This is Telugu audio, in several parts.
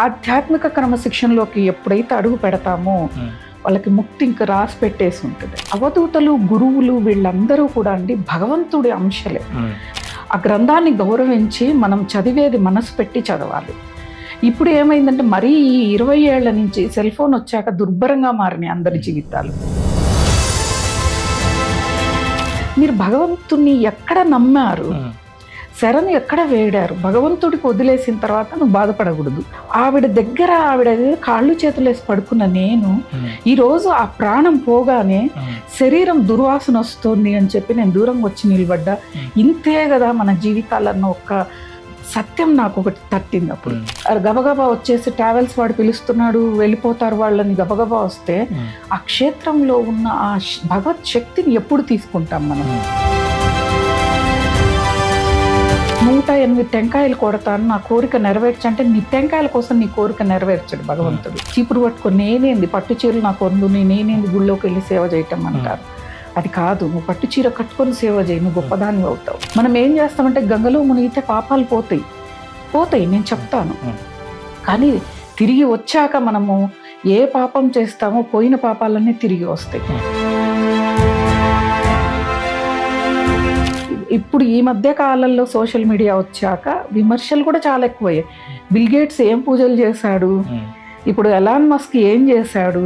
ఆధ్యాత్మిక క్రమశిక్షణలోకి ఎప్పుడైతే అడుగు పెడతామో వాళ్ళకి ముక్తి ఇంకా రాసి పెట్టేసి ఉంటుంది. అవధూతలు, గురువులు వీళ్ళందరూ కూడా అండి భగవంతుడి అంశలే. ఆ గ్రంథాన్ని గౌరవించి మనం చదివేది మనసు పెట్టి చదవాలి. ఇప్పుడు ఏమైందంటే మరీ ఈ 20 ఏళ్ల నుంచి సెల్ ఫోన్ వచ్చాక దుర్భరంగా మారినాయి అందరి జీవితాలు. మీరు భగవంతుని ఎక్కడ నమ్మారు, శరణు ఎక్కడ వేడారు, భగవంతుడికి వదిలేసిన తర్వాత నువ్వు బాధపడకూడదు. ఆవిడ దగ్గర ఆవిడ కాళ్ళు చేతులు వేసి పడుకున్న నేను ఈరోజు ఆ ప్రాణం పోగానే శరీరం దుర్వాసన వస్తుంది అని చెప్పి నేను దూరంగా వచ్చి నిలబడ్డా. ఇంతే కదా మన జీవితాలన్న ఒక సత్యం నాకు ఒకటి తట్టింది. అప్పుడు గబగబా వచ్చేసి ట్రావెల్స్ వాడు పిలుస్తున్నాడు, వెళ్ళిపోతారు వాళ్ళని గబగబా వస్తే ఆ క్షేత్రంలో ఉన్న ఆ భగవత్ శక్తిని ఎప్పుడు తీసుకుంటాం మనం? 108 టెంకాయలు కొడతాను నా కోరిక నెరవేర్చంటే నీ టెంకాయల కోసం నీ కోరిక నెరవేర్చడు భగవంతుడు. చీపురు పట్టుకొని నేనేంది పట్టు చీరలు నాకు వందు, నేనేంది గుళ్ళోకి వెళ్ళి సేవ చేయటం అంటారు. అది కాదు, నువ్వు పట్టు చీర కట్టుకొని సేవ చేయి, నువ్వు గొప్పదాన్ని అవుతావు. మనం ఏం చేస్తామంటే గంగలో మునిగితే పాపాలు పోతాయి నేను చెప్తాను, కానీ తిరిగి వచ్చాక మనము ఏ పాపం చేస్తామో పోయిన పాపాలన్నీ తిరిగి వస్తాయి. ఇప్పుడు ఈ మధ్య కాలంలో సోషల్ మీడియా వచ్చాక విమర్శలు కూడా చాలా ఎక్కువయ్యాయి. బిల్ గేట్స్ ఏం పూజలు చేశాడు, ఇప్పుడు ఎలాన్ మస్క్ ఏం చేశాడు,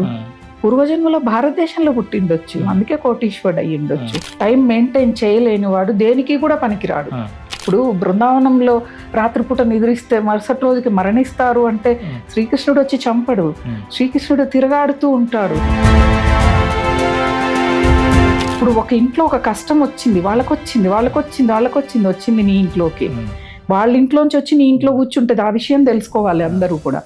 పూర్వజన్మలో భారతదేశంలో పుట్టిండొచ్చు, అందుకే కోటీశ్వరుడు అయ్యిండొచ్చు. టైం మెయింటైన్ చేయలేని వాడు దేనికి కూడా పనికిరాడు. ఇప్పుడు బృందావనంలో రాత్రిపూట నిద్రిస్తే మరుసటి రోజుకి మరణిస్తారు అంటే శ్రీకృష్ణుడు వచ్చి చంపడు, శ్రీకృష్ణుడు తిరగాడుతూ ఉంటాడు. ఇప్పుడు ఒక ఇంట్లో ఒక కష్టం వచ్చింది, వచ్చింది నీ ఇంట్లోకి, వాళ్ళ ఇంట్లోంచి వచ్చి నీ ఇంట్లో కూర్చుంటుంది. ఆ విషయం తెలుసుకోవాలి అందరూ కూడా.